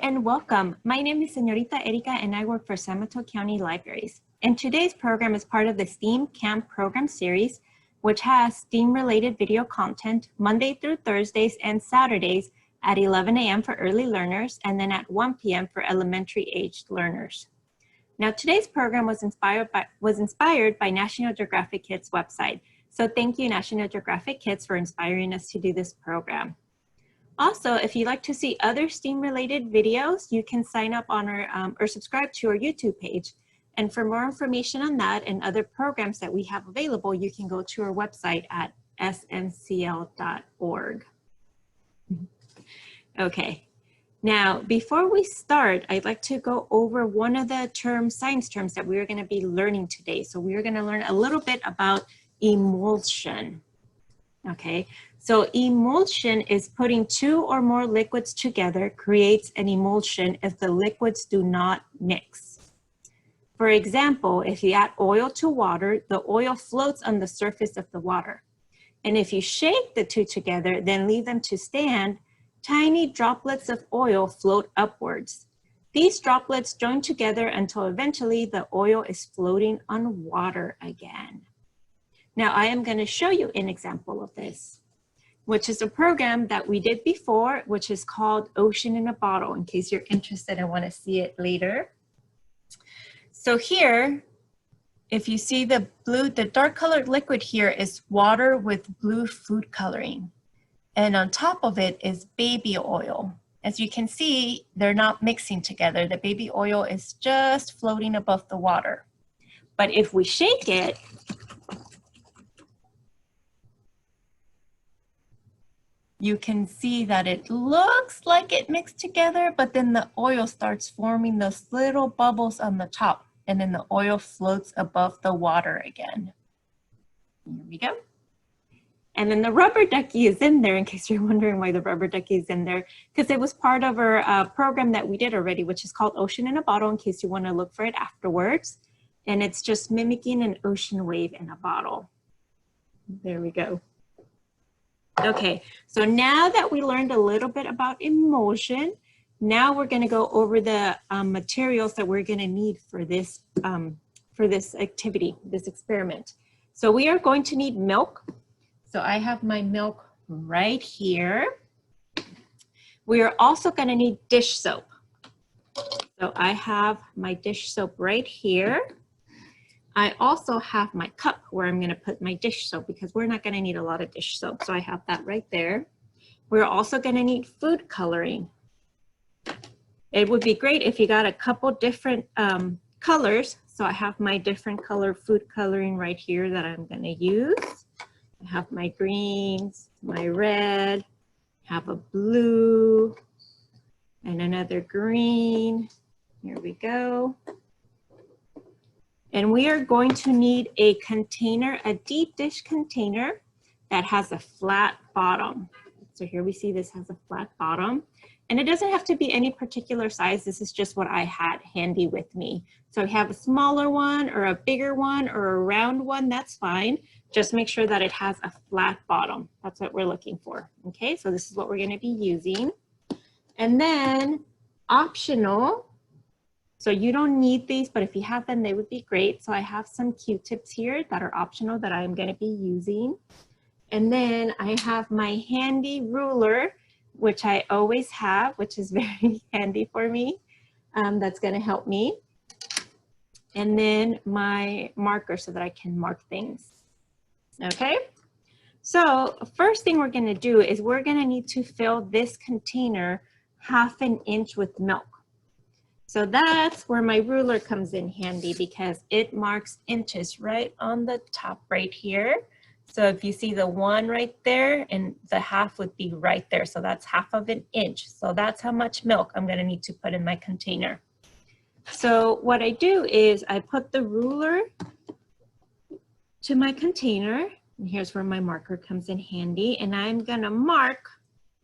and welcome. My name is Señorita Erika and I work for San Mateo County Libraries. And today's program is part of the STEAM Camp program series, which has STEAM-related video content Monday through Thursdays and Saturdays at 11 a.m. for early learners and then at 1 p.m. for elementary-aged learners. Now, today's program was inspired by National Geographic Kids website. So thank you, National Geographic Kids, for inspiring us to do this program. Also, if you'd like to see other STEAM-related videos, you can sign up on our or subscribe to our YouTube page. And for more information on that and other programs that we have available, you can go to our website at sncl.org. Okay, now before we start, I'd like to go over one of the science terms that we're going to be learning today. So we're going to learn a little bit about emulsion. Okay, so emulsion is putting two or more liquids together creates an emulsion if the liquids do not mix. For example, if you add oil to water, the oil floats on the surface of the water. And if you shake the two together, then leave them to stand, tiny droplets of oil float upwards. These droplets join together until eventually the oil is floating on water again. Now, I am going to show you an example of this, which is a program that we did before, which is called Ocean in a Bottle, in case you're interested and want to see it later. So here, if you see the dark colored liquid here is water with blue food coloring. And on top of it is baby oil. As you can see, they're not mixing together. The baby oil is just floating above the water. But if we shake it, you can see that it looks like it mixed together, but then the oil starts forming those little bubbles on the top, and then the oil floats above the water again. Here we go. And then the rubber ducky is in there, in case you're wondering why the rubber ducky is in there, because it was part of our program that we did already, which is called Ocean in a Bottle, in case you want to look for it afterwards. And it's just mimicking an ocean wave in a bottle. There we go. Okay, so now that we learned a little bit about emulsion, now we're going to go over the materials that we're going to need for this activity, this experiment. So we are going to need milk. So I have my milk right here. We are also going to need dish soap. So I have my dish soap right here. I also have my cup where I'm going to put my dish soap because we're not going to need a lot of dish soap. So I have that right there. We're also going to need food coloring. It would be great if you got a couple different colors. So I have my different color food coloring right here that I'm going to use. I have my greens, my red, have a blue, and another green. Here we go. And we are going to need a container, a deep dish container that has a flat bottom. So here we see this has a flat bottom. And it doesn't have to be any particular size. This is just what I had handy with me. So if you have a smaller one or a bigger one or a round one, that's fine. Just make sure that it has a flat bottom. That's what we're looking for. Okay, so this is what we're going to be using. And then optional. So you don't need these, but if you have them, they would be great. So I have some Q-tips here that are optional that I'm going to be using. And then I have my handy ruler, which I always have, which is very handy for me. That's going to help me. And then my marker so that I can mark things. Okay. So first thing we're going to do is we're going to need to fill this container 1/2 inch with milk. So that's where my ruler comes in handy because it marks inches right on the top right here. So if you see the 1 right there and the 1/2 would be right there. So that's 1/2 inch. So that's how much milk I'm going to need to put in my container. So what I do is I put the ruler to my container. And here's where my marker comes in handy. And I'm going to mark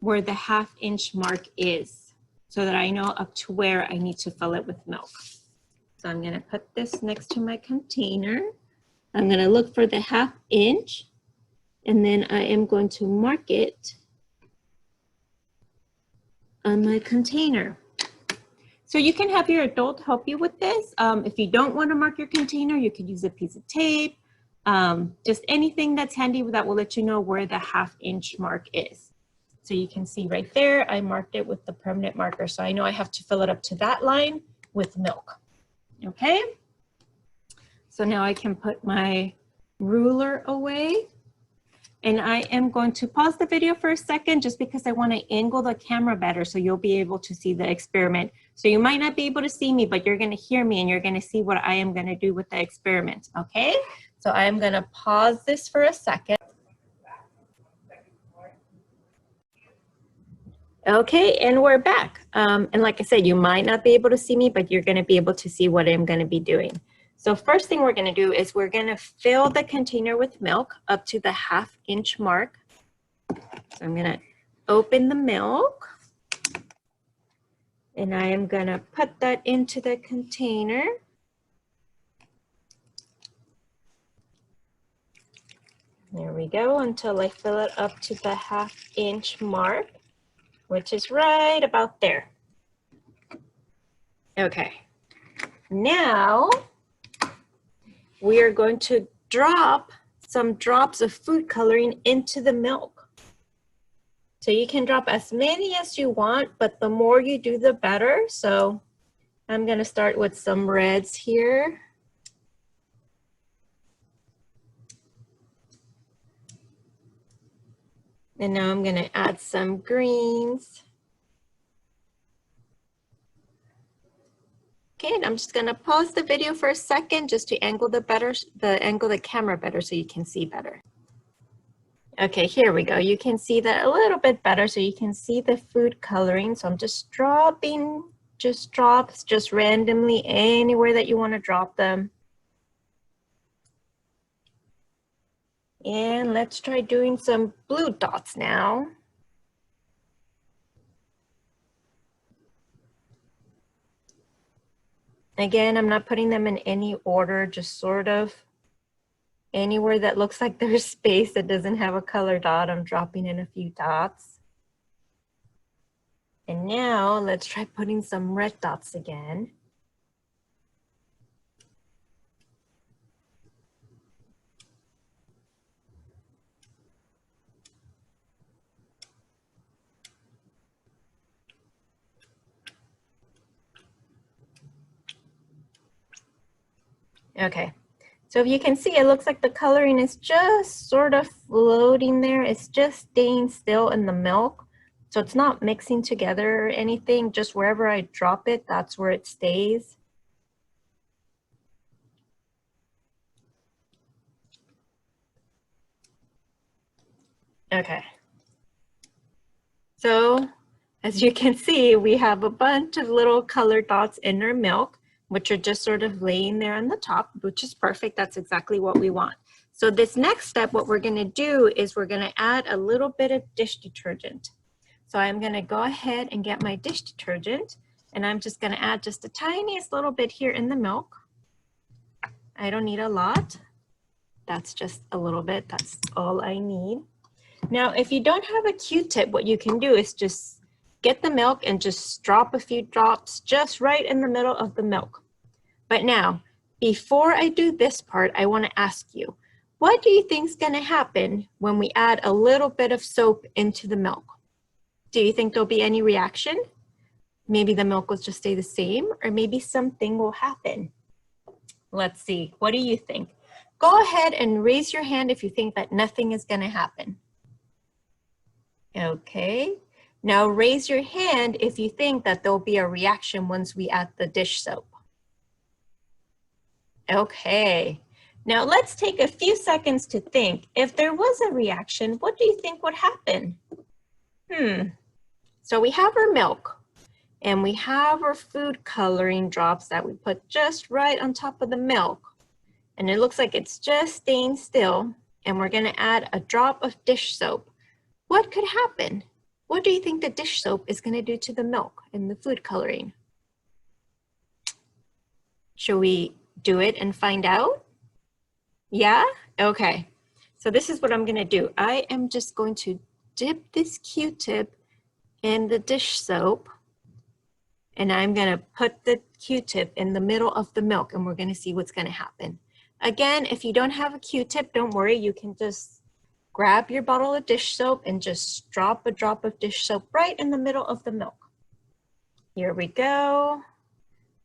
where the 1/2 inch mark is, so that I know up to where I need to fill it with milk. So I'm going to put this next to my container. I'm going to look for the 1/2 inch, and then I am going to mark it on my container. So you can have your adult help you with this. If you don't want to mark your container, you could use a piece of tape, just anything that's handy that will let you know where the 1/2 inch mark is. So you can see right there, I marked it with the permanent marker. So I know I have to fill it up to that line with milk. Okay. So now I can put my ruler away. And I am going to pause the video for a second just because I want to angle the camera better so you'll be able to see the experiment. So you might not be able to see me, but you're going to hear me and you're going to see what I am going to do with the experiment. Okay, so I am going to pause this for a second. Okay, and we're back. And like I said, you might not be able to see me, but you're going to be able to see what I'm going to be doing. So first thing we're going to do is we're going to fill the container with milk up to the 1/2 inch mark. So I'm going to open the milk and I am going to put that into the container. There we go, until I fill it up to the 1/2 inch mark, which is right about there. Okay, now we are going to drop some drops of food coloring into the milk. So you can drop as many as you want, but the more you do, the better. So I'm going to start with some reds here. And now I'm going to add some greens. Okay, and I'm just going to pause the video for a second just to angle the camera better so you can see better. Okay, here we go. You can see that a little bit better so you can see the food coloring. So I'm just dropping drops just randomly anywhere that you want to drop them. And let's try doing some blue dots now. Again, I'm not putting them in any order, just sort of anywhere that looks like there's space that doesn't have a color dot, I'm dropping in a few dots. And now let's try putting some red dots again. Okay, so if you can see, it looks like the coloring is just sort of floating there. It's just staying still in the milk. So it's not mixing together or anything, just wherever I drop it, that's where it stays. Okay. So as you can see, we have a bunch of little colored dots in our milk, which are just sort of laying there on the top, which is perfect. That's exactly what we want. So this next step, what we're going to do is we're going to add a little bit of dish detergent. So I'm going to go ahead and get my dish detergent, and I'm just going to add just the tiniest little bit here in the milk. I don't need a lot. That's just a little bit. That's all I need. Now, if you don't have a Q-tip, what you can do is just get the milk and just drop a few drops just right in the middle of the milk. But now, before I do this part, I want to ask you, what do you think is going to happen when we add a little bit of soap into the milk? Do you think there'll be any reaction? Maybe the milk will just stay the same, or maybe something will happen. Let's see. What do you think? Go ahead and raise your hand if you think that nothing is going to happen. Okay. Now raise your hand if you think that there'll be a reaction once we add the dish soap. Okay. Now let's take a few seconds to think. If there was a reaction, what do you think would happen? So we have our milk and we have our food coloring drops that we put just right on top of the milk. And it looks like it's just staying still. And we're going to add a drop of dish soap. What could happen? What do you think the dish soap is going to do to the milk and the food coloring? Should we do it and find out? Yeah? Okay. So this is what I'm going to do. I am just going to dip this Q-tip in the dish soap. And I'm gonna put the Q-tip in the middle of the milk and we're gonna see what's gonna happen. Again, if you don't have a Q-tip, don't worry, you can just grab your bottle of dish soap and just drop a drop of dish soap right in the middle of the milk. Here we go.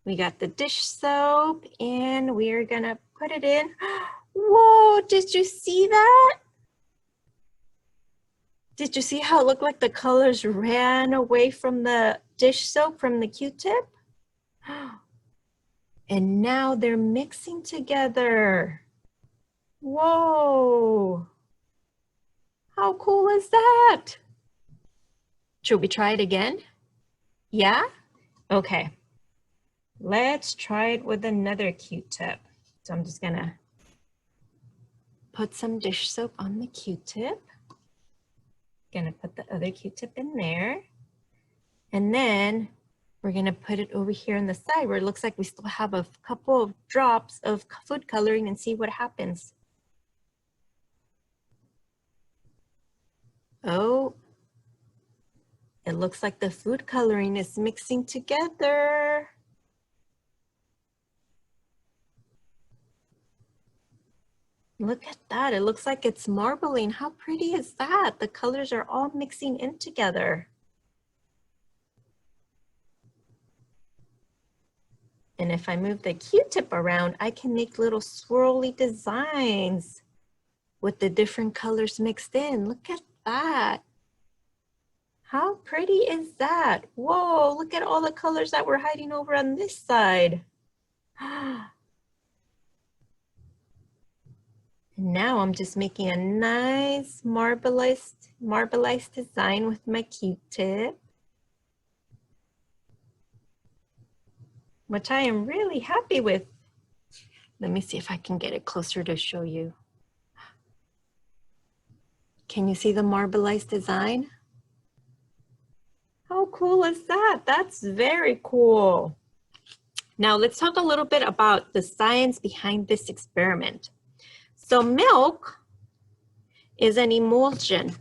We got the dish soap and we're gonna put it in. Whoa, did you see that? Did you see how it looked like the colors ran away from the dish soap from the Q-tip? And now they're mixing together. Whoa. How cool is that? Should we try it again? Yeah? Okay. Let's try it with another Q-tip. So I'm just gonna put some dish soap on the Q-tip. Gonna put the other Q-tip in there. And then we're gonna put it over here on the side where it looks like we still have a couple of drops of food coloring and see what happens. Oh, it looks like the food coloring is mixing together. Look at that, it looks like it's marbling. How pretty is that? The colors are all mixing in together. And if I move the Q-tip around, I can make little swirly designs with the different colors mixed in. Look at that. How pretty is that? Whoa, look at all the colors that were hiding over on this side. And now I'm just making a nice marbleized design with my Q-tip, which I am really happy with. Let me see if I can get it closer to show you. Can you see the marbleized design? How cool is that? That's very cool. Now let's talk a little bit about the science behind this experiment. So milk is an emulsion.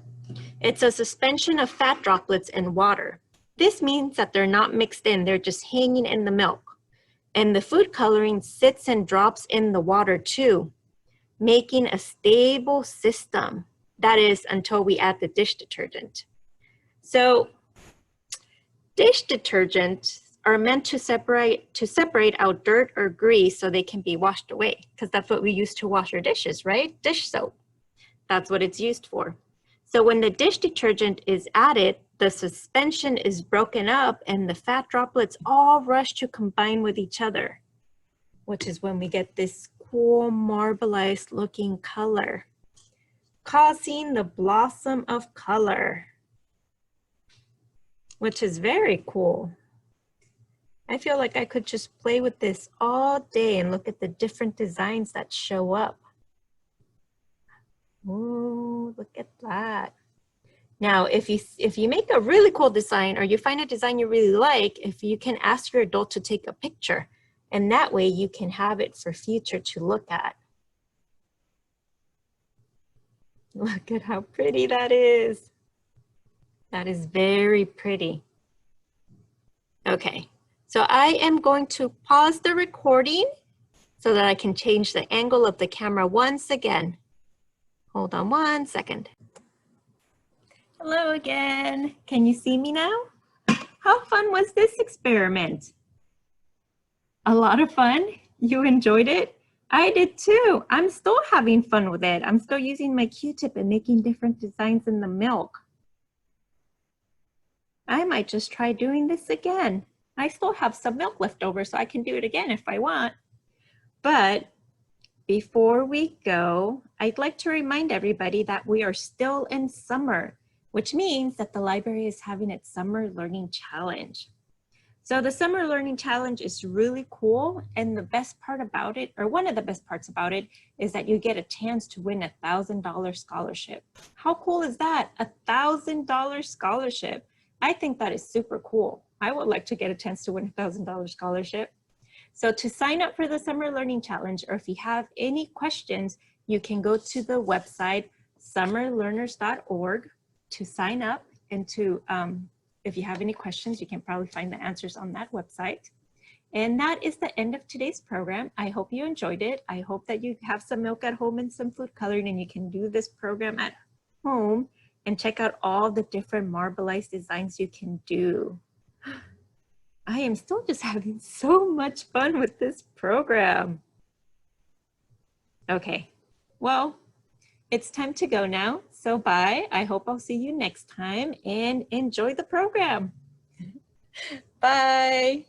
It's a suspension of fat droplets in water. This means that they're not mixed in, they're just hanging in the milk. And the food coloring sits and drops in the water too, making a stable system. That is until we add the dish detergent. So dish detergents are meant to separate out dirt or grease so they can be washed away, because that's what we use to wash our dishes, right? Dish soap. That's what it's used for. So when the dish detergent is added, the suspension is broken up and the fat droplets all rush to combine with each other, which is when we get this cool marbleized looking color, causing the blossom of color, which is very cool. I feel like I could just play with this all day and look at the different designs that show up. Ooh, look at that. Now, if you make a really cool design or you find a design you really like, if you can ask your adult to take a picture, and that way you can have it for future to look at. Look at how pretty that is. That is very pretty. Okay. So I am going to pause the recording so that I can change the angle of the camera once again. Hold on 1 second. Hello again. Can you see me now? How fun was this experiment? A lot of fun? You enjoyed it? I did too. I'm still having fun with it. I'm still using my Q-tip and making different designs in the milk. I might just try doing this again. I still have some milk left over, so I can do it again if I want. But before we go, I'd like to remind everybody that we are still in summer, which means that the library is having its Summer Learning Challenge. So the Summer Learning Challenge is really cool, and the best part about it, or one of the best parts about it, is that you get a chance to win a $1,000 scholarship. How cool is that? A $1,000 scholarship. I think that is super cool. I would like to get a chance to win a $1,000 scholarship. So to sign up for the Summer Learning Challenge, or if you have any questions, you can go to the website summerlearners.org to sign up and to If you have any questions, you can probably find the answers on that website. And that is the end of today's program. I hope you enjoyed it. I hope that you have some milk at home and some food coloring, and you can do this program at home and check out all the different marbleized designs you can do. I am still just having so much fun with this program. Okay, well, it's time to go now. So bye. I hope I'll see you next time and enjoy the program. Bye.